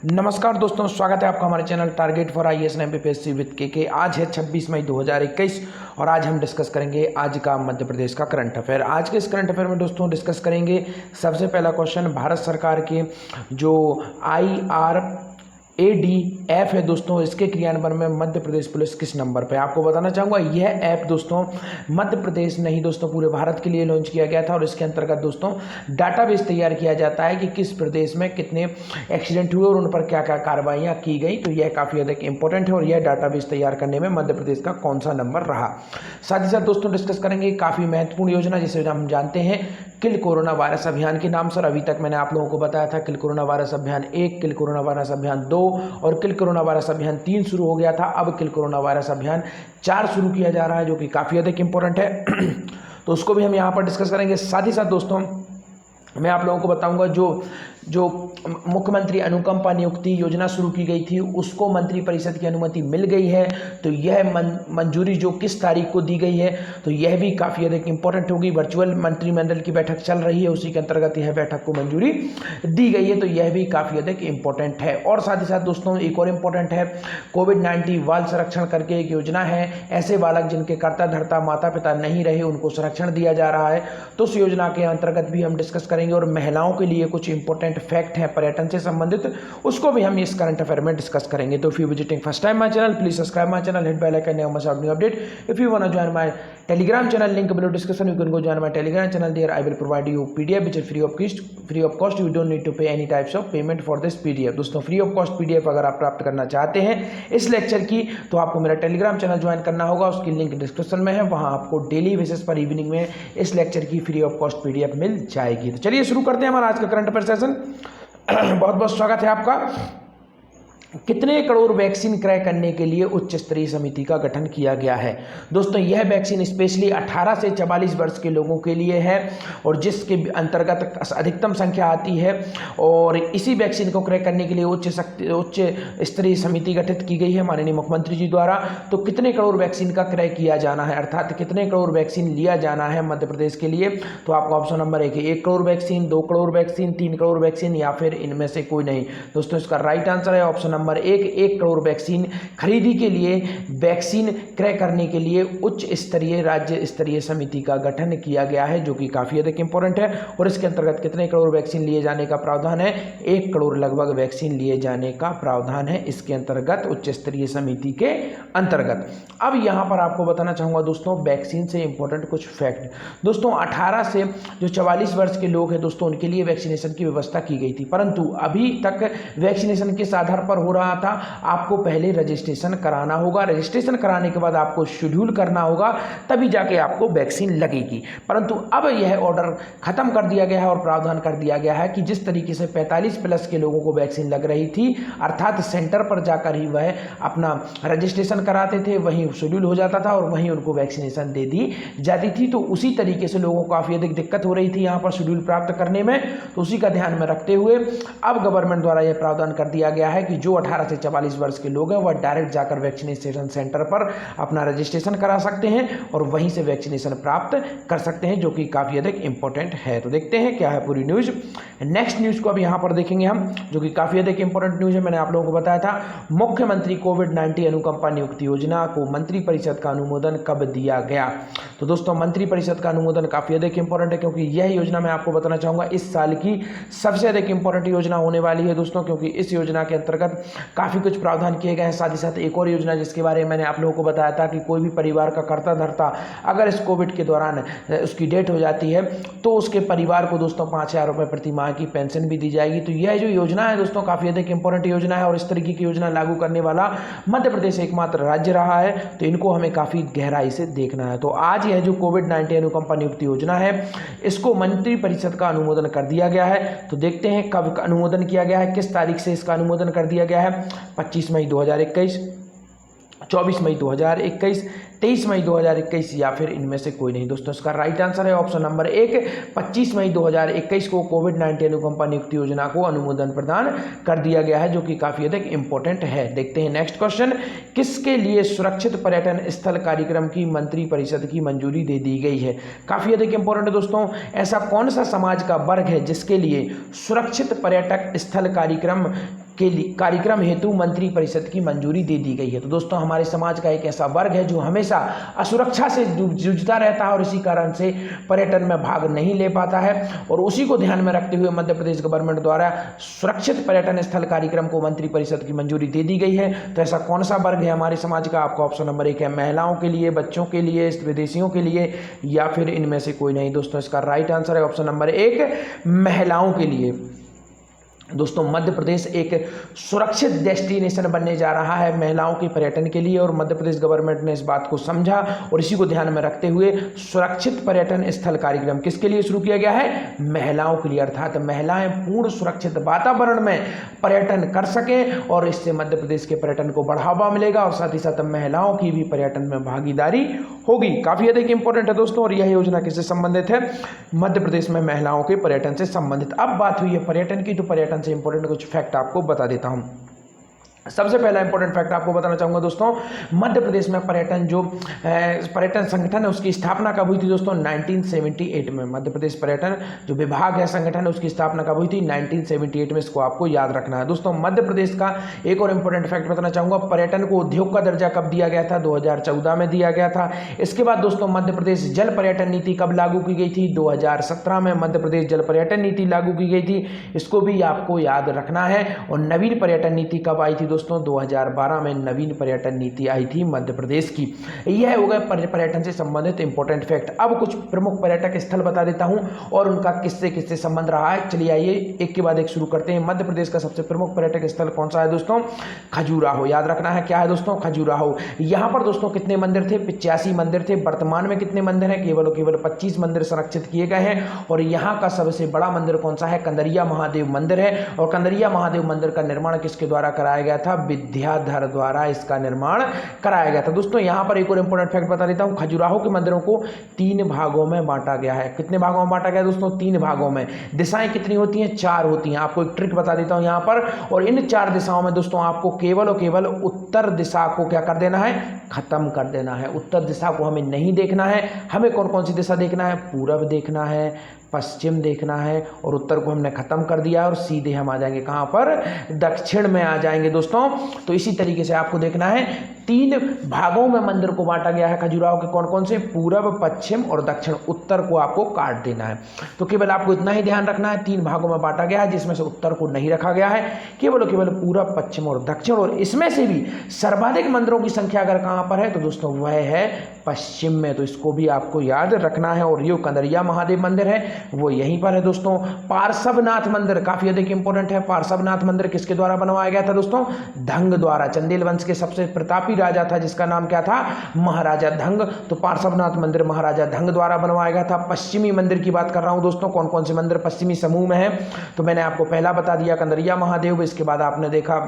नमस्कार दोस्तों, स्वागत है आपका हमारे channel target for IAS and MPSC with के। आज है 26 मई 2021 और आज हम डिस्कस करेंगे आज का मध्य प्रदेश का करंट अफेयर। आज के इस करंट अफेयर में दोस्तों डिस्कस करेंगे सबसे पहला क्वेश्चन, भारत सरकार के जो IRADF है दोस्तों, इसके क्रियान्वयन में मध्य प्रदेश पुलिस किस नंबर पे। आपको बताना चाहूँगा यह ऐप दोस्तों मध्य प्रदेश नहीं दोस्तों पूरे भारत के लिए लॉन्च किया गया था और इसके अंतर्गत दोस्तों डाटाबेस तैयार किया जाता है कि किस प्रदेश में कितने एक्सीडेंट हुए और उन पर क्या क्या कार्रवाइयाँ की गई। तो यह काफ़ी अधिक इंपॉर्टेंट है और यह डाटाबेस तैयार करने में मध्य प्रदेश का कौन सा नंबर रहा। साथ ही साथ दोस्तों डिस्कस करेंगे काफ़ी महत्वपूर्ण योजना जिसे हम जानते हैं किल कोरोना वायरस अभियान के नाम से। अभी तक मैंने आप लोगों को बताया था किल कोरोना वायरस अभियान 1, किल कोरोना वायरस अभियान 2 और किल कोरोना वायरस अभियान 3 शुरू हो गया था। अब किल कोरोना वायरस अभियान 4 शुरू किया जा रहा है जो कि काफ़ी अधिक इंपॉर्टेंट है तो उसको भी हम यहाँ पर डिस्कस करेंगे। साथ ही साथ दोस्तों मैं आप लोगों को बताऊंगा जो मुख्यमंत्री अनुकंपा नियुक्ति योजना शुरू की गई थी उसको मंत्री परिषद की अनुमति मिल गई है। तो यह मंजूरी जो किस तारीख को दी गई है तो यह भी काफ़ी अधिक इंपॉर्टेंट होगी। वर्चुअल मंत्रिमंडल की बैठक चल रही है, उसी के अंतर्गत यह बैठक को मंजूरी दी गई है। तो यह भी काफ़ी अधिक इंपॉर्टेंट है। और साथ ही साथ दोस्तों एक और इम्पोर्टेंट है कोविड-19 बाल संरक्षण करके एक योजना है। ऐसे बालक जिनके कर्ता धर्ता माता पिता नहीं रहे उनको संरक्षण दिया जा रहा है, तो उस योजना के अंतर्गत भी हम डिस्कस करेंगे। और महिलाओं के लिए कुछ इंपॉर्टेंट फैक्ट है पर्यटन से संबंधित, उसको भी हम इस करंट अफेयर में डिस्कस करेंगे। तो if you visiting first time my channel please subscribe my channel, hit bell icon, never miss out new update. If you want to join my telegram channel, link below description, you can go join my telegram channel. There I will provide you PDF which is free of cost. You don't need to pay any types of payment for this PDF. दोस्तों free of cost PDF अगर आप प्राप्त करना चाहते हैं इस lecture की तो आपको मेरा टेलीग्राम चैनल ज्वाइन करना होगा, उसकी लिंक डिस्क्रिप्शन में है। वहां आपको डेली बेसिस पर इवनिंग में इस लेक्चर की फ्री ऑफ कॉस्ट पीडीएफ मिल जाएगी। तो चलिए शुरू करते हैं हमारा आज का करंट अफेयर सेशन। बहुत बहुत स्वागत है आपका। कितने करोड़ वैक्सीन क्रय करने के लिए उच्च स्तरीय समिति का गठन किया गया है। दोस्तों यह वैक्सीन स्पेशली 18 से 44 वर्ष के लोगों के लिए है और जिसके अंतर्गत अधिकतम संख्या आती है। और इसी वैक्सीन को क्रय करने के लिए उच्च स्तरीय समिति गठित की गई है माननीय मुख्यमंत्री जी द्वारा। तो कितने करोड़ वैक्सीन का क्रय किया जाना है, अर्थात कितने करोड़ वैक्सीन लिया जाना है मध्य प्रदेश के लिए। तो आपका ऑप्शन नंबर 1 है 1 crore vaccine, 2 crore vaccine, 3 crore vaccine या फिर इनमें से कोई नहीं। दोस्तों इसका राइट आंसर है ऑप्शन नंबर 1 करोड़ वैक्सीन खरीदी के लिए, वैक्सीन क्रय करने के लिए उच्च स्तरीय राज्य स्तरीय समिति का गठन किया गया है जो कि काफी अधिक इंपॉर्टेंट है। और इसके अंतर्गत कितने करोड़ वैक्सीन लिए जाने का प्रावधान है, 1 करोड़ लगभग वैक्सीन लिए जाने का प्रावधान है इसके अंतर्गत उच्च स्तरीय समिति के अंतर्गत। अब यहां पर आपको बताना चाहूंगा दोस्तों वैक्सीन से इंपॉर्टेंट कुछ फैक्ट। दोस्तों 18 से जो 44 वर्ष के लोग हैं दोस्तों उनके लिए वैक्सीनेशन की व्यवस्था की गई थी, परंतु अभी तक वैक्सीनेशन किस आधार पर हो रहा था, आपको पहले रजिस्ट्रेशन कराना होगा, रजिस्ट्रेशन कराने के बाद आपको शेड्यूल करना होगा, तभी जाके आपको वैक्सीन लगेगी। परंतु अब यह ऑर्डर खत्म कर दिया गया है और प्रावधान कर दिया गया है कि जिस तरीके से 45 प्लस के लोगों को वैक्सीन लग रही थी, अर्थात सेंटर पर जाकर ही वह अपना रजिस्ट्रेशन कराते थे, वहीं शेड्यूल हो जाता था और वहीं उनको वैक्सीनेशन दे दी जाती थी। तो उसी तरीके से लोगों को काफ़ी अधिक दिक्कत हो रही थी यहाँ पर शेड्यूल प्राप्त करने में, तो उसी का ध्यान में रखते हुए अब गवर्नमेंट द्वारा यह प्रावधान कर दिया गया है कि जो 18 से 44 वर्ष के लोग हैं वह डायरेक्ट जाकर वैक्सीनेशन सेंटर पर अपना रजिस्ट्रेशन करा सकते हैं और वहीं से वैक्सीनेशन प्राप्त कर सकते हैं जो कि काफ़ी अधिक इंपॉर्टेंट है। तो देखते हैं क्या है पूरी न्यूज़। नेक्स्ट न्यूज़ को अब यहाँ पर देखेंगे हम जो कि काफ़ी अधिक इंपॉर्टेंट न्यूज़ है। मैंने आप लोगों को बताया था मुख्यमंत्री कोविड-19 अनुकंपा नियुक्ति योजना को मंत्री परिषद का अनुमोदन कब दिया गया। तो दोस्तों मंत्री परिषद का अनुमोदन काफ़ी अधिक इंपॉर्टेंट है क्योंकि यह योजना मैं आपको बताना चाहूँगा इस साल की सबसे अधिक इंपॉर्टेंट योजना होने वाली है दोस्तों, क्योंकि इस योजना के अंतर्गत काफ़ी कुछ प्रावधान किए गए हैं। साथ ही साथ एक और योजना जिसके बारे में मैंने आप लोगों को बताया था कि कोई भी परिवार का कर्ता धर्ता अगर इस कोविड के दौरान उसकी डेथ हो जाती है तो उसके परिवार को दोस्तों 5,000 रुपये प्रति माह की पेंशन भी दी जाएगी। तो यह जो योजना है दोस्तों काफ़ी अधिक इंपॉर्टेंट योजना है और इस तरीके की योजना लागू करने वाला मध्य प्रदेश एकमात्र राज्य रहा है, तो इनको हमें काफ़ी गहराई से देखना है। तो आज यह जो कोविड-19 अनुकंपा नियुक्ति योजना है इसको मंत्री परिषद का अनुमोदन कर दिया गया है। तो देखते हैं कब अनुमोदन किया गया है, किस तारीख से इसका अनुमोदन कर दिया गया है। 25 मई 2021, 24 मई 2021, 23 मई 2021 या फिर इनमें से कोई नहीं। दोस्तों इसका राइट आंसर है ऑप्शन नंबर 1 25 मई 2021 को कोविड-19 अनुकंपा नियुक्ति योजना को अनुमोदन प्रदान कर दिया गया है जो कि काफ़ी अधिक इंपॉर्टेंट है। देखते हैं नेक्स्ट क्वेश्चन, किसके लिए सुरक्षित पर्यटन स्थल कार्यक्रम की मंत्री परिषद की मंजूरी दे दी गई है। काफ़ी अधिक इंपॉर्टेंट है दोस्तों, ऐसा कौन सा समाज का वर्ग है जिसके लिए सुरक्षित पर्यटक स्थल कार्यक्रम के लिए कार्यक्रम हेतु मंत्री परिषद की मंजूरी दे दी गई है। तो दोस्तों हमारे समाज का एक ऐसा वर्ग है जो हमेशा असुरक्षा से जूझता रहता है और इसी कारण से पर्यटन में भाग नहीं ले पाता है, और उसी को ध्यान में रखते हुए मध्य प्रदेश गवर्नमेंट द्वारा सुरक्षित पर्यटन स्थल कार्यक्रम को मंत्री परिषद की मंजूरी दे दी गई है। तो ऐसा कौन सा वर्ग है हमारे समाज का? आपका ऑप्शन नंबर 1 है महिलाओं के लिए, बच्चों के लिए, विदेशियों के लिए, या फिर इनमें से कोई नहीं। दोस्तों इसका राइट आंसर है ऑप्शन नंबर 1 महिलाओं के लिए। दोस्तों मध्य प्रदेश एक सुरक्षित डेस्टिनेशन बनने जा रहा है महिलाओं के पर्यटन के लिए, और मध्य प्रदेश गवर्नमेंट ने इस बात को समझा और इसी को ध्यान में रखते हुए सुरक्षित पर्यटन स्थल कार्यक्रम किसके लिए शुरू किया गया है? महिलाओं के लिए, अर्थात महिलाएं पूर्ण सुरक्षित वातावरण में पर्यटन कर सकें और इससे मध्य प्रदेश के पर्यटन को बढ़ावा मिलेगा और साथ ही साथ महिलाओं की भी पर्यटन में भागीदारी होगी। काफी अधिक इंपॉर्टेंट है दोस्तों, और यह योजना किससे संबंधित है? मध्य प्रदेश में महिलाओं के पर्यटन से संबंधित। अब बात हुई है पर्यटन की, तो पर्यटन से इंपॉर्टेंट कुछ फैक्ट आपको बता देता हूं। सबसे पहला इंपॉर्टेंट फैक्ट आपको बताना चाहूंगा दोस्तों, मध्य प्रदेश में पर्यटन संगठन है उसकी स्थापना कब हुई थी दोस्तों? 1978 में। मध्य प्रदेश पर्यटन जो विभाग है, संगठन है, उसकी स्थापना कब हुई थी? 1978 में। इसको आपको याद रखना है दोस्तों। मध्य प्रदेश का एक और इंपॉर्टेंट फैक्ट बताना चाहूंगा, पर्यटन को उद्योग का दर्जा कब दिया गया था? 2014 में दिया गया था। इसके बाद दोस्तों मध्य प्रदेश जल पर्यटन नीति कब लागू की गई थी? 2017 में मध्य प्रदेश जल पर्यटन नीति लागू की गई थी, इसको भी आपको याद रखना है। और नवीन पर्यटन नीति कब आई थी दोस्तों? 2012 में नवीन पर्यटन नीति आई थी मध्य प्रदेश की। यह हो गए पर्यटन से संबंधित इंपॉर्टेंट फैक्ट। अब कुछ प्रमुख पर्यटक स्थल बता देता हूं और उनका किससे किससे संबंध रहा है। चलिए आइए एक के बाद एक शुरू करते हैं। मध्य प्रदेश का सबसे प्रमुख पर्यटक स्थल कौन सा है दोस्तों? खजुराहो। याद रखना है क्या है दोस्तों? खजुराहो। यहां पर दोस्तों कितने मंदिर थे? 85 मंदिर थे। वर्तमान में कितने मंदिर हैं? केवल 25 मंदिर संरक्षित किए गए हैं। और यहां का सबसे बड़ा मंदिर कौन सा है? कंदरिया महादेव मंदिर है। और कंदरिया महादेव मंदिर का निर्माण किसके द्वारा कराया गया था? विद्याधर द्वारा इसका निर्माण कराया गया था। दोस्तों यहां पर एक और इंपॉर्टेंट फैक्ट बता देता हूं, खजुराहो के मंदिरों को 3 भागों में बांटा गया है। कितने भागों में बांटा गया दोस्तों? 3 भागों में। दिशाएं कितनी होती हैं? 4 होती हैं। आपको एक ट्रिक बता देता हूं यहां पर, और इन 4 दिशाओं में दोस्तों आपको केवल और केवल उत्तर दिशा को क्या कर देना है? खत्म कर देना है। उत्तर दिशा को हमें नहीं देखना है। हमें कौन कौन सी दिशा देखना है? पूरब देखना है, पश्चिम देखना है, और उत्तर को हमने खत्म कर दिया और सीधे हम आ जाएंगे कहां पर? दक्षिण में आ जाएंगे दोस्तों। तो इसी तरीके से आपको देखना है 3 भागों में मंदिर को बांटा गया है खजुराहो के। कौन कौन से? पूरब, पश्चिम और दक्षिण। उत्तर को आपको काट देना है। तो केवल आपको इतना ही ध्यान रखना है, 3 भागों में बांटा गया है जिसमें से उत्तर को नहीं रखा गया है, केवल पूरब, पश्चिम और दक्षिण। और इसमें से भी सर्वाधिक मंदिरों की संख्या अगर कहां पर है तो दोस्तों वह है पश्चिम में। तो इसको भी आपको याद रखना है। और ये कंदरिया महादेव मंदिर है वो यहीं पर है दोस्तों। पार्श्वनाथ मंदिर काफी अधिक इंपॉर्टेंट है। पार्श्वनाथ मंदिर किसके द्वारा बनवाया गया था दोस्तों? धंग द्वारा। चंदेल वंश के सबसे प्रतापी राजा था जिसका नाम क्या था? महाराजा धंग। तो पार्श्वनाथ मंदिर महाराजा धंग द्वारा बनवाया गया था। पश्चिमी मंदिर की बात कर रहा हूं दोस्तों, कौन कौन से मंदिर पश्चिमी समूह में है? तो मैंने आपको पहला बता दिया कंदरिया महादेव, इसके बाद आपने देखा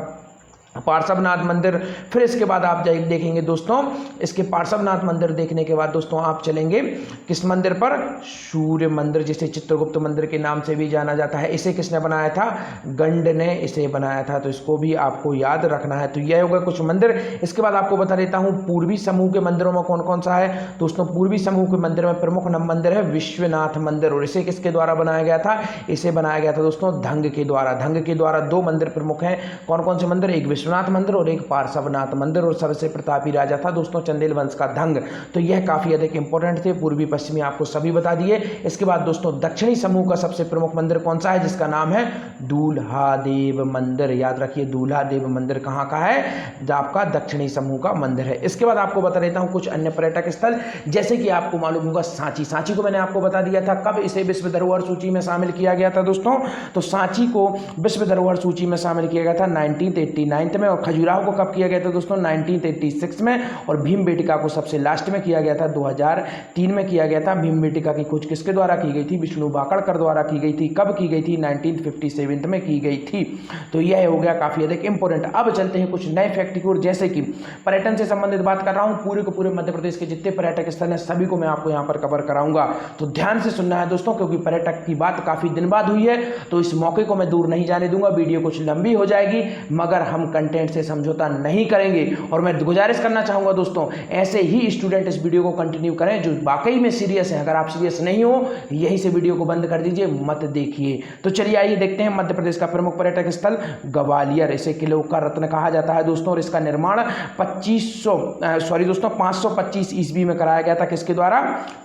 पार्श्वनाथ मंदिर, फिर इसके बाद आप देखेंगे दोस्तों, इसके पार्श्वनाथ मंदिर देखने के बाद दोस्तों आप चलेंगे किस मंदिर पर? सूर्य मंदिर, जिसे चित्रगुप्त मंदिर के नाम से भी जाना जाता है। इसे किसने बनाया था? गंड ने इसे बनाया था। तो इसको भी आपको याद रखना है। तो यह होगा कुछ मंदिर। इसके बाद आपको बता देता हूं पूर्वी समूह के मंदिरों में कौन कौन सा है दोस्तों। पूर्वी समूह के मंदिर में प्रमुख मंदिर है विश्वनाथ मंदिर, और इसे किसके द्वारा बनाया गया था? इसे बनाया गया था दोस्तों धंग के द्वारा। धंग के द्वारा 2 मंदिर प्रमुख हैं। कौन कौन से मंदिर? एक विश्वनाथ मंदिर और एक पार्श्वनाथ मंदिर, और सबसे प्रतापी राजा था दोस्तों चंदेल वंश का धंग। तो यह काफी अधिक इंपॉर्टेंट थे। पूर्वी पश्चिमी आपको सभी बता दिए। इसके बाद दोस्तों दक्षिणी समूह का सबसे प्रमुख मंदिर कौन सा है? जिसका नाम है दूल्हादेव मंदिर। याद रखिए दूल्हादेव मंदिर कहां का है? जो आपका दक्षिणी समूह का मंदिर है। इसके बाद आपको बता देता हूं कुछ अन्य पर्यटक स्थल, जैसे कि आपको मालूम होगा सांची। सांची को मैंने आपको बता दिया था कब इसे विश्व धरोहर सूची में शामिल किया गया था दोस्तों। तो सांची को विश्व धरोहर सूची में शामिल किया गया था 1989 में। और खजुराहो को कब किया गया था दोस्तों? 1986 में। और भीमबेटका को सबसे लास्ट में किया गया था 2003 में किया गया था। भीमबेटका की खोज किसके द्वारा की गई थी? विष्णु वाकड़कर द्वारा की गई थी। कब की गई थी? 1957 में की गई थी। तो यह हो गया काफी अधिक इंपॉर्टेंट। अब चलते हैं कुछ नए फैक्ट की ओर, जैसे कि पर्यटन से संबंधित बात कर रहा हूं। पूरे को पूरे मध्य प्रदेश के जितने पर्यटक स्थल हैं सभी को मैं आपको यहां पर कवर कराऊंगा। तो ध्यान से सुनना है दोस्तों, क्योंकि पर्यटक की बात काफी दिन बाद हुई है, तो इस मौके को मैं दूर नहीं जाने दूंगा। वीडियो कुछ लंबी हो जाएगी मगर हम कंटेंट से समझौता नहीं करेंगे। और मैं गुजारिश करना चाहूँगा दोस्तों, ऐसे ही स्टूडेंट इस वीडियो को कंटिन्यू करें जो वाकई में सीरियस है। अगर आप सीरियस नहीं हो, यहीं से वीडियो को बंद कर दीजिए, मत देखिए। तो चलिए आइए देखते हैं मध्य प्रदेश का प्रमुख पर्यटक स्थल ग्वालियर। इसे किलों का रत्न कहा जाता है दोस्तों, और इसका निर्माण 525 ईस्वी में कराया गया था। किसके द्वारा?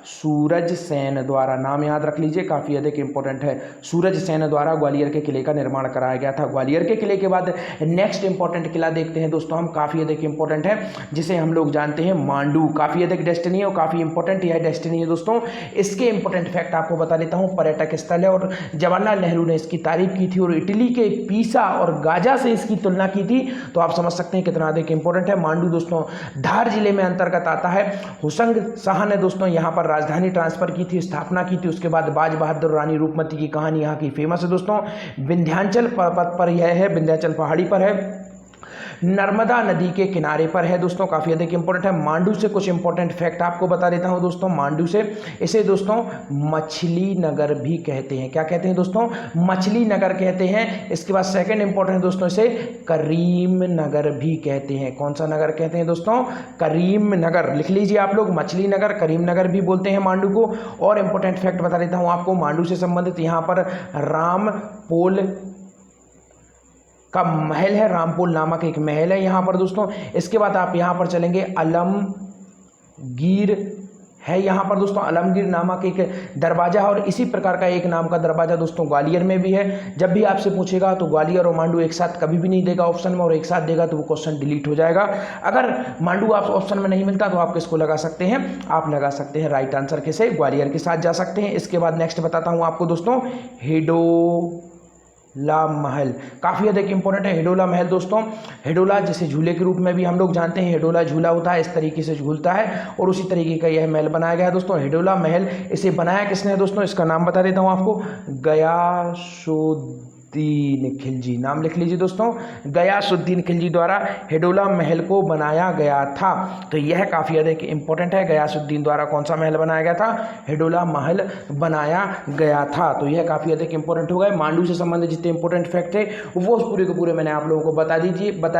सूरज सेन द्वारा। नाम याद रख लीजिए, काफी अधिक इंपॉर्टेंट है। सूरज सेन द्वारा ग्वालियर के किले का निर्माण कराया गया था। ग्वालियर के किले के बाद नेक्स्ट इंपॉर्टेंट किला देखते हैं दोस्तों हम, काफी अधिक इंपॉर्टेंट है, जिसे हम लोग जानते हैं मांडू। काफी अधिक डेस्टिनी है और काफी इंपॉर्टेंट यह डेस्टिनी है दोस्तों। इसके इंपॉर्टेंट फैक्ट आपको बता देता हूं। पर्यटक स्थल है और जवाहरलाल नेहरू ने इसकी तारीफ की थी और इटली के पीसा और गाजा से इसकी तुलना की थी। तो आप समझ सकते हैं कितना अधिक इंपॉर्टेंट है। मांडू दोस्तों धार जिले में अंतर्गत आता है। हुसंग शाह ने दोस्तों यहां पर राजधानी ट्रांसफर की थी, स्थापना की थी। उसके बाद बाज बहादुर रानी रूपमती की कहानी यहाँ की फेमस है दोस्तों। विंध्याचल पर्वत पर यह है, विंध्याचल पहाड़ी पर है, नर्मदा नदी के किनारे पर है दोस्तों। काफी अधिक इंपॉर्टेंट है। मांडू से कुछ इंपॉर्टेंट फैक्ट आपको बता देता हूं दोस्तों। मांडू से इसे दोस्तों मछली नगर भी कहते हैं। क्या कहते हैं दोस्तों? मछली नगर कहते हैं। इसके बाद सेकंड इंपॉर्टेंट दोस्तों, इसे करीम नगर भी कहते हैं। कौन सा नगर कहते हैं दोस्तों? करीम नगर। लिख लीजिए आप लोग, मछली नगर, करीम नगर भी बोलते हैं मांडू को। और इंपॉर्टेंट फैक्ट बता देता हूं आपको मांडू से संबंधित। यहां पर रामपोल का महल है, रामपोल नामक एक महल है यहाँ पर दोस्तों। इसके बाद आप यहाँ पर चलेंगे, आलमगीर है यहाँ पर दोस्तों, आलमगीर नामक एक दरवाजा है। और इसी प्रकार का एक नाम का दरवाजा दोस्तों ग्वालियर में भी है। जब भी आपसे पूछेगा तो ग्वालियर और मांडू एक साथ कभी भी नहीं देगा ऑप्शन में, और एक साथ देगा तो वो क्वेश्चन डिलीट हो जाएगा। अगर मांडू आप ऑप्शन में नहीं मिलता तो आप किसको लगा सकते हैं? आप लगा सकते हैं राइट आंसर किसे? ग्वालियर के साथ जा सकते हैं। इसके बाद नेक्स्ट बताता हूँ आपको दोस्तों, हिडोला महल। काफी अधिक इंपॉर्टेंट है हिडोला महल दोस्तों। हिडोला जिसे झूले के रूप में भी हम लोग जानते हैं, हिडोला झूला होता है, इस तरीके से झूलता है और उसी तरीके का यह महल बनाया गया है दोस्तों, हिडोला महल। इसे बनाया किसने दोस्तों? इसका नाम बता देता हूं आपको, गयासुद्दीन खिलजी। नाम लिख लीजिए दोस्तों, गयासुद्दीन खिलजी द्वारा हिडोला महल को बनाया गया था। तो यह काफी अधिक इंपॉर्टेंट है। गयासुद्दीन द्वारा कौन सा महल बनाया गया था? हिडोला महल बनाया गया था। तो यह काफी अधिक इंपॉर्टेंट हो गए। मांडू से संबंधित जितने इंपॉर्टेंट फैक्ट थे वो पूरे के पूरे मैंने आप लोगों को बता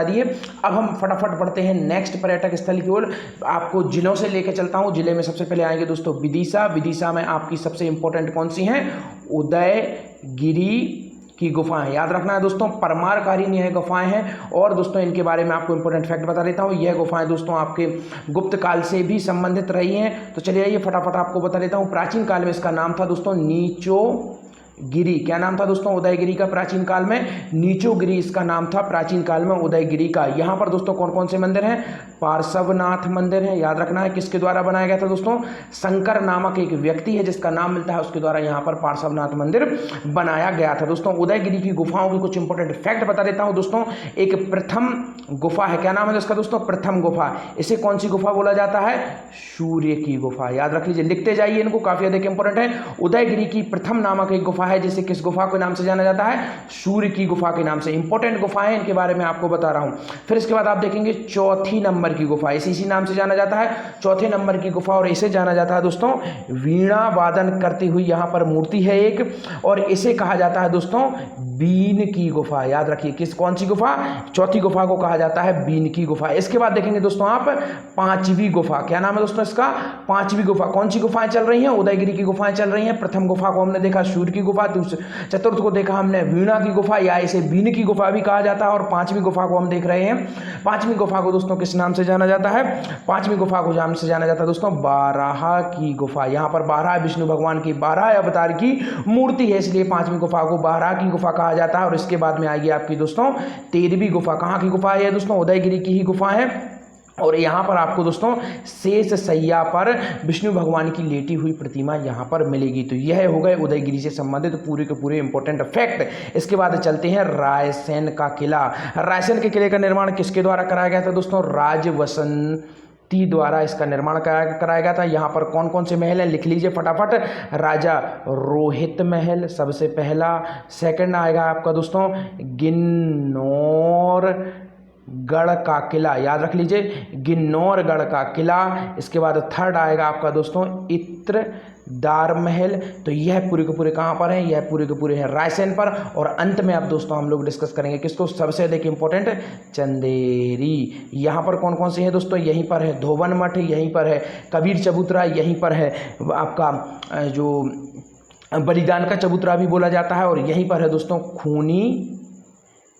दिए। अब हम फटाफट बढ़ते हैं नेक्स्ट पर्यटक स्थल की ओर। आपको जिलों से लेकर चलता हूं। जिले में सबसे पहले आएंगे दोस्तों विदिशा। विदिशा में आपकी सबसे इंपॉर्टेंट कौन सी हैं? उदयगिरी की गुफाएं। याद रखना है दोस्तों, परमारकालीन यह गुफाएं हैं। और दोस्तों इनके बारे में आपको इंपॉर्टेंट फैक्ट बता देता हूं। यह गुफाएं दोस्तों आपके गुप्त काल से भी संबंधित रही हैं। तो चलिए आइए फटाफट आपको बता देता हूं। प्राचीन काल में इसका नाम था दोस्तों नीचोगिरी। क्या नाम था दोस्तों उदयगिरी का? प्राचीन काल में नीचोगिरी इसका नाम था, प्राचीन काल में उदयगिरी का। यहाँ पर दोस्तों कौन कौन से मंदिर हैं? पार्श्वनाथ मंदिर है। याद रखना है किसके द्वारा बनाया गया था दोस्तों? शंकर नामक एक व्यक्ति है जिसका नाम मिलता है, उसके द्वारा यहाँ पर पार्श्वनाथ मंदिर बनाया गया था दोस्तों। उदयगिरी की गुफाओं की कुछ इंपॉर्टेंट फैक्ट बता देता हूँ दोस्तों। एक प्रथम गुफा है। क्या नाम है इसका दोस्तों? प्रथम गुफा। इसे कौन सी गुफा बोला जाता है? सूर्य की गुफा। याद रख लीजिए, लिखते जाइए इनको, काफी अधिक इंपॉर्टेंट है। उदयगिरी की प्रथम नामक एक गुफा है जिसे किस गुफा के नाम से जाना जाता है? सूर्य की गुफा के नाम से। इंपॉर्टेंट गुफा है, इनके बारे में आपको बता रहा हूं। फिर इसके बाद आप देखेंगे चौथी नंबर की गुफा, इसी नाम से जाना जाता है, चौथे नंबर की गुफा। और इसे जाना जाता है दोस्तों वीणा वादन करती हुई यहां पर मूर्ति है एक, और इसे कहा जाता है दोस्तों बीन की गुफा। याद रखिए कौन सी गुफा? चौथी गुफा को कहा जाता है बीन की गुफा। इसके बाद देखेंगे दोस्तों आप पांचवी गुफा। क्या नाम है दोस्तों इसका? पांचवी गुफा। कौन सी गुफाएं चल रही हैं? उदयगिरी की गुफाएं चल रही हैं। प्रथम गुफा को हमने देखा सूर्य की गुफा, चतुर्थ को देखा हमने वीणा की गुफा या इसे बीन की गुफा भी कहा जाता है, और पांचवी गुफा को हम देख रहे हैं। पांचवी गुफा को दोस्तों किस नाम से जाना जाता है? पांचवी गुफा को नाम से जाना जाता है दोस्तों बाराह की गुफा। यहां पर बारह विष्णु भगवान की 12 अवतार की मूर्ति है, इसलिए पांचवी गुफा को बाराह की गुफा कहा जाता है। और इसके बाद में आएगी आपकी दोस्तों 13वीं गुफा। कहां की गुफा है दोस्तों? उदयगिरी की ही गुफा है। और यहाँ पर आपको दोस्तों शेष सैया पर विष्णु भगवान की लेटी हुई प्रतिमा यहाँ पर मिलेगी। तो यह हो गए उदयगिरी से संबंधित पूरे के पूरे इंपॉर्टेंट फैक्ट। इसके बाद चलते हैं रायसेन का किला। रायसेन के किले का निर्माण किसके द्वारा कराया गया था दोस्तों? राजवसंती द्वारा इसका निर्माण कराया गया था। यहाँ पर कौन कौन से महल हैं लिख लीजिए फटाफट। राजा रोहित महल सबसे पहला, सेकंड आएगा आपका दोस्तों गिन्नौर गढ़ का किला। याद रख लीजिए गिन्नौरगढ़ का किला। इसके बाद थर्ड आएगा आपका दोस्तों दार महल, तो यह पूरे के पूरे कहाँ पर हैं, यह पूरे के पूरे हैं रायसेन पर। और अंत में अब दोस्तों हम लोग डिस्कस करेंगे किसको, सबसे अधिक इंपॉर्टेंट चंदेरी। यहाँ पर कौन कौन से हैं दोस्तों, यहीं पर है धोबन मठ, यहीं पर है कबीर चबूतरा, यहीं पर है आपका जो बलिदान का चबूतरा भी बोला जाता है, और यहीं पर है दोस्तों खूनी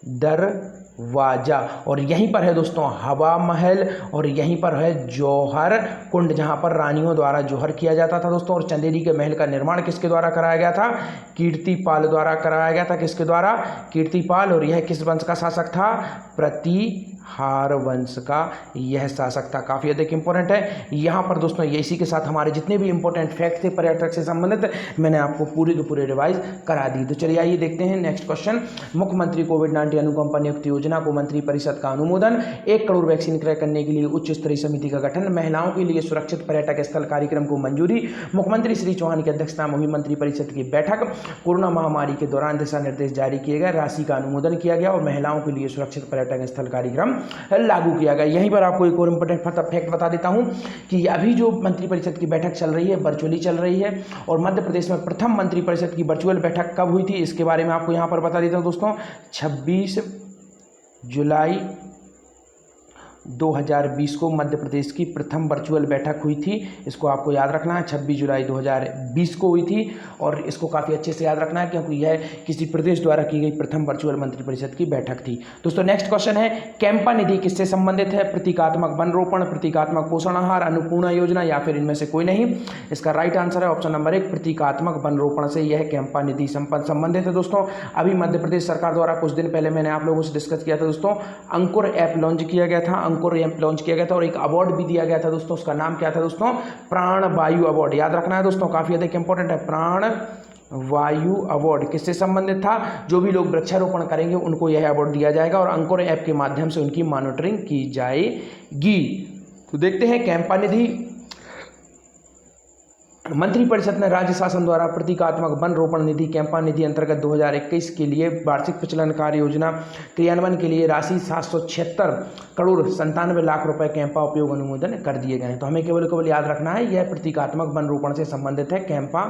दरवाजा, और यहीं पर है दोस्तों हवा महल, और यहीं पर है जौहर कुंड जहां पर रानियों द्वारा जौहर किया जाता था दोस्तों। और चंदेरी के महल का निर्माण किसके द्वारा कराया गया था, कीर्तिपाल द्वारा कराया गया था। किसके द्वारा, कीर्तिपाल। और यह किस वंश का शासक था, प्रतिहार वंश का यह शासक था। काफी अधिक इंपॉर्टेंट है। यहाँ पर दोस्तों ये इसी के साथ हमारे जितने भी इंपॉर्टेंट फैक्ट थे पर्यटक से संबंधित मैंने आपको पूरे के पूरे रिवाइज करा दी। तो चलिए आइए देखते हैं नेक्स्ट क्वेश्चन। मुख्यमंत्री कोविड-19 अनुकंपा नियुक्ति योजना को मंत्री परिषद का अनुमोदन, 1 करोड़ वैक्सीन क्रय करने के लिए उच्च स्तरीय समिति का गठन, महिलाओं के लिए सुरक्षित पर्यटक स्थल कार्यक्रम को मंजूरी। मुख्यमंत्री श्री चौहान की अध्यक्षता में हुई मंत्री परिषद की बैठक। कोरोना महामारी के दौरान दिशा निर्देश जारी किए गए, राशि का अनुमोदन किया गया और महिलाओं के लिए सुरक्षित पर्यटक स्थल कार्यक्रम लागू किया गया। यहीं पर आपको एक और इंपॉर्टेंट फैक्ट बता देता हूं कि अभी जो मंत्रिपरिषद की बैठक चल रही है वर्चुअली चल रही है, और मध्य प्रदेश में प्रथम मंत्रिपरिषद की वर्चुअल बैठक कब हुई थी इसके बारे में आपको यहां पर बता देता हूं दोस्तों। 26 जुलाई 2020 को मध्य प्रदेश की प्रथम वर्चुअल बैठक हुई थी। इसको आपको याद रखना है, 26 जुलाई 2020 को हुई थी, और इसको काफ़ी अच्छे से याद रखना है क्योंकि यह किसी प्रदेश द्वारा की गई प्रथम वर्चुअल मंत्रिपरिषद की बैठक थी। दोस्तों नेक्स्ट क्वेश्चन है, कैंपा निधि किससे संबंधित है, प्रतीकात्मक वन रोपण, प्रतीकात्मक पोषण आहार, अन्नपूर्णा योजना या फिर इनमें से कोई नहीं। इसका राइट आंसर है ऑप्शन नंबर 1, प्रतीकात्मक वन रोपण से यह कैंपा निधि संबंधित है। दोस्तों अभी मध्य प्रदेश सरकार द्वारा कुछ दिन पहले मैंने आप लोगों से डिस्कस किया था दोस्तों, अंकुर ऐप लॉन्च किया गया था, अंकुर ऐप लॉन्च किया गया था और एक अवार्ड भी दिया गया था दोस्तों। उसका नाम क्या था दोस्तों, प्राण वायु अवार्ड। याद रखना है दोस्तों, काफी अधिक इंपॉर्टेंट है। प्राण वायु अवार्ड किससे संबंधित था, जो भी लोग वृक्षारोपण करेंगे उनको यह अवार्ड दिया जाएगा और अंकुर ऐप के माध्यम से उनकी मॉनिटरिंग की जाएगी। तो देखते हैं कैंपा निधि। मंत्रिपरिषद ने राज्य शासन द्वारा प्रतीकात्मक वन रोपण निधि कैंपा निधि अंतर्गत 2021 के लिए वार्षिक प्रचलन कार्य योजना क्रियान्वयन के लिए राशि 776 करोड़ 97 लाख रुपए कैंपा उपयोग अनुमोदन कर दिए गए हैं। तो हमें केवल याद रखना है यह प्रतीकात्मक वन रोपण से संबंधित है कैंपा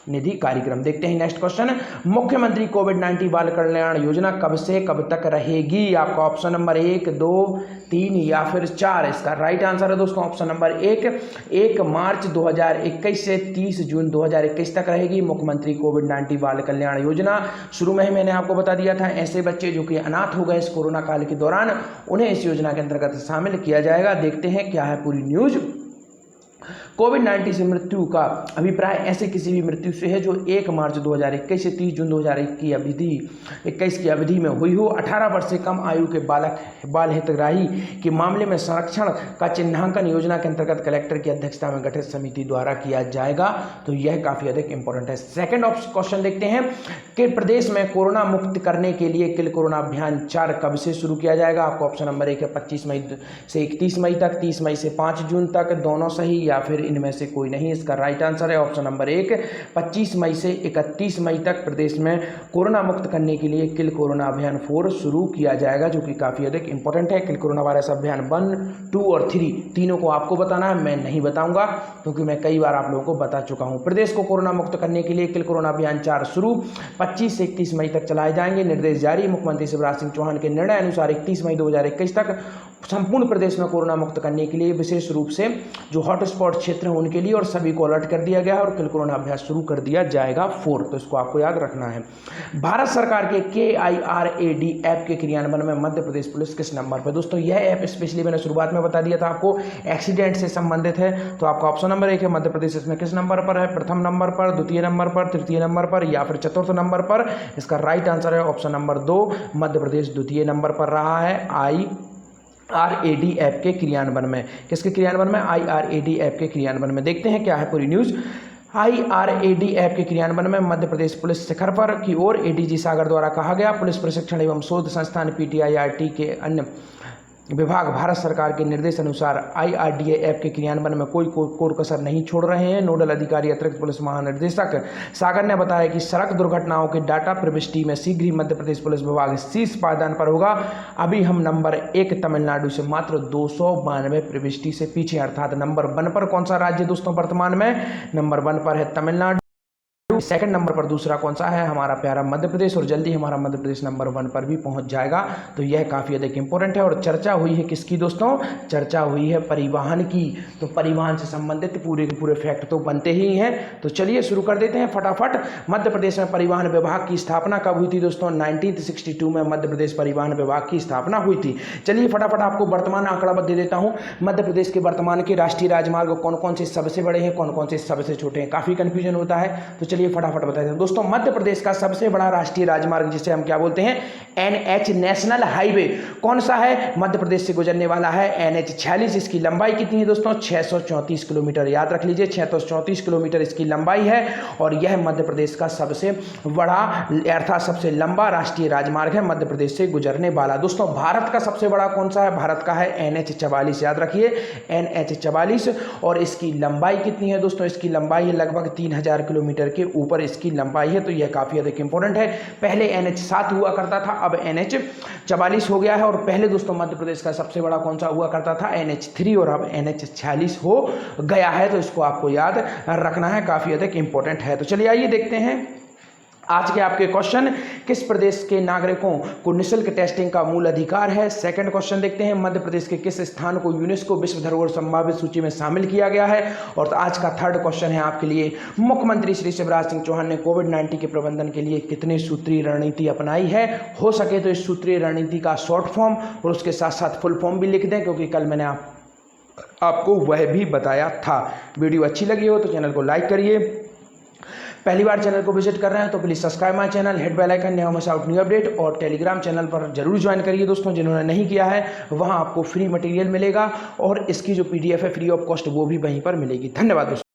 निधि कार्यक्रम। देखते हैं नेक्स्ट क्वेश्चन, मुख्यमंत्री कोविड-19 बाल कल्याण योजना कब से कब तक रहेगी। आपका ऑप्शन नंबर 1, 2, 3 या फिर 4। इसका राइट आंसर है दोस्तों ऑप्शन नंबर 1 मार्च 2021 से 30 जून 2021 तक रहेगी मुख्यमंत्री कोविड-19 बाल कल्याण योजना। शुरू में ही मैंने आपको बता दिया था, ऐसे बच्चे जो कि अनाथ हो गए इस कोरोना काल के दौरान उन्हें इस योजना के अंतर्गत शामिल किया जाएगा। देखते हैं क्या है पूरी न्यूज। कोविड-19 से मृत्यु का अभिप्राय ऐसे किसी भी मृत्यु से है जो 1 मार्च 2021 से 30 जून 2021 की अवधि में हुई हो। 18 वर्ष से कम आयु के बाल हितग्राही के मामले में संरक्षण का चिन्हांकन योजना के अंतर्गत कलेक्टर की अध्यक्षता में गठित समिति द्वारा किया जाएगा। तो यह काफी अधिक इंपॉर्टेंट है। सेकंड क्वेश्चन देखते हैं कि प्रदेश में कोरोना मुक्त करने के लिए किल कोरोना अभियान 4 कब से शुरू किया जाएगा। आपको ऑप्शन नंबर 1 है 25 मई से 31 मई तक, 30 मई से 5 जून तक, दोनों सही या फिर इनमें से कोई नहीं। इसका राइट आंसर है ऑप्शन नंबर 1 25 मई से 31 मई तक प्रदेश में कोरोना मुक्त करने के लिए किल कोरोना अभियान 4 शुरू किया जाएगा, जो कि काफी अधिक इंपॉर्टेंट है। किल कोरोना वायरस अभियान 1, 2 और 3 तीनों को आपको बताना है, मैं नहीं बताऊंगा क्योंकि मैं कई बार आप लोगों को बता चुका हूं। प्रदेश को कोरोना मुक्त करने के लिए किल कोरोना अभियान 4 शुरू, 25 से 31 मई तक चलाए जाएंगे। निर्देश जारी, मुख्यमंत्री शिवराज सिंह चौहान के निर्णय अनुसार 31 मई 2021 तक संपूर्ण प्रदेश में कोरोना मुक्त करने के लिए विशेष रूप से जो हॉटस्पॉट क्षेत्र हैं उनके लिए और सभी को अलर्ट कर दिया गया है और किल कोरोना अभ्यास शुरू कर दिया जाएगा 4। तो इसको आपको याद रखना है। भारत सरकार के KIRAD ऐप के क्रियान्वयन में मध्य प्रदेश पुलिस किस नंबर पर। दोस्तों यह ऐप स्पेशली मैंने शुरुआत में बता दिया था आपको, एक्सीडेंट से संबंधित है। तो आपका ऑप्शन नंबर 1 है मध्य प्रदेश इसमें किस नंबर पर है, प्रथम नंबर पर, द्वितीय नंबर पर, तृतीय नंबर पर या फिर चतुर्थ नंबर पर। इसका राइट आंसर है ऑप्शन नंबर 2 मध्य प्रदेश द्वितीय नंबर पर रहा है IRAD ऐप के क्रियान्वयन में। किसके क्रियान्वयन में, IRAD ऐप के क्रियान्वयन में। देखते हैं क्या है पूरी न्यूज। IRAD ऐप के क्रियान्वयन में मध्य प्रदेश पुलिस शिखर पर की ओर ADG सागर द्वारा कहा गया। पुलिस प्रशिक्षण एवं शोध संस्थान PTIRT के अन्य विभाग भारत सरकार के निर्देश अनुसार IRDA ऐप के क्रियान्वयन में कोई कोर कसर नहीं छोड़ रहे हैं। नोडल अधिकारी अतिरिक्त पुलिस महानिदेशक सागर ने बताया कि सड़क दुर्घटनाओं के डाटा प्रविष्टि में शीघ्र ही मध्य प्रदेश पुलिस विभाग शीर्ष पायदान पर होगा। अभी हम नंबर 1 तमिलनाडु से मात्र 292 प्रविष्टि से पीछे, अर्थात नंबर 1 पर कौन सा राज्य दोस्तों वर्तमान में? नंबर 1 पर है तमिलनाडु। सेकंड नंबर पर दूसरा कौन सा है? हमारा प्यारा मध्य प्रदेश, और जल्दी हमारा मध्य प्रदेश नंबर 1 पर भी पहुंच जाएगा। तो यह काफ़ी अधिक इंपॉर्टेंट है। और चर्चा हुई है किसकी दोस्तों? चर्चा हुई है परिवहन की। तो परिवहन से संबंधित पूरे के पूरे फैक्ट तो बनते ही हैं। तो चलिए शुरू कर देते हैं फटाफट। मध्य प्रदेश में परिवहन विभाग की स्थापना कब हुई थी दोस्तों? 1962 में मध्य प्रदेश परिवहन विभाग की स्थापना हुई थी। चलिए फटाफट आपको वर्तमान आंकड़ा दे देता हूँ। मध्य प्रदेश के वर्तमान के राष्ट्रीय राजमार्ग कौन कौन से सबसे बड़े हैं, कौन कौन से सबसे छोटे हैं? काफ़ी कंफ्यूजन होता है, तो चलिए फटाफट बताते हैं दोस्तों। मध्य प्रदेश का सबसे बड़ा राष्ट्रीय राजमार्ग जिसे हम क्या बोलते हैं? NH नेशनल हाईवे कौन सा है? मध्य प्रदेश से गुजरने वाला है NH 46। इसकी लंबाई कितनी है दोस्तों? 634 किलोमीटर। याद रख लीजिए 634 किलोमीटर इसकी लंबाई है। और यह मध्य प्रदेश का सबसे बड़ा अर्थात सबसे लंबा राष्ट्रीय राजमार्ग है मध्य प्रदेश से गुजरने वाला। दोस्तों भारत का सबसे बड़ा कौन सा है? भारत का है NH 44। याद रखिए NH 44। और इसकी लंबाई कितनी है दोस्तों? इसकी लंबाई है लगभग 3000 किलोमीटर के ऊपर इसकी लंबाई है। तो यह काफ़ी अधिक इंपॉर्टेंट है। पहले NH 7 हुआ करता था, अब NH 44 हो गया है। और पहले दोस्तों मध्य प्रदेश का सबसे बड़ा कौन सा हुआ करता था? NH 3, और अब NH 46 हो गया है। तो इसको आपको याद रखना है, काफ़ी अधिक इंपॉर्टेंट है। तो चलिए आइए देखते हैं आज के आपके क्वेश्चन। किस प्रदेश के नागरिकों को निःशुल्क टेस्टिंग का मूल अधिकार है? सेकंड क्वेश्चन देखते हैं, मध्य प्रदेश के किस स्थान को यूनेस्को विश्व धरोहर संभावित सूची में शामिल किया गया है? और आज का थर्ड क्वेश्चन है आपके लिए, मुख्यमंत्री श्री शिवराज सिंह चौहान ने कोविड-19 के प्रबंधन के लिए कितने सूत्रीय रणनीति अपनाई है? हो सके तो इस सूत्रीय रणनीति का शॉर्ट फॉर्म और उसके साथ साथ फुल फॉर्म भी लिख दें, क्योंकि कल मैंने आपको वह भी बताया था। वीडियो अच्छी लगी हो तो चैनल को लाइक करिए। पहली बार चैनल को विजिट कर रहे हैं तो please subscribe my channel, hit bell icon, never miss out new update. और टेलीग्राम चैनल पर जरूर ज्वाइन करिए दोस्तों, जिन्होंने नहीं किया है। वहां आपको फ्री मटेरियल मिलेगा और इसकी जो PDF है फ्री ऑफ कॉस्ट वो भी वहीं पर मिलेगी। धन्यवाद दोस्तों।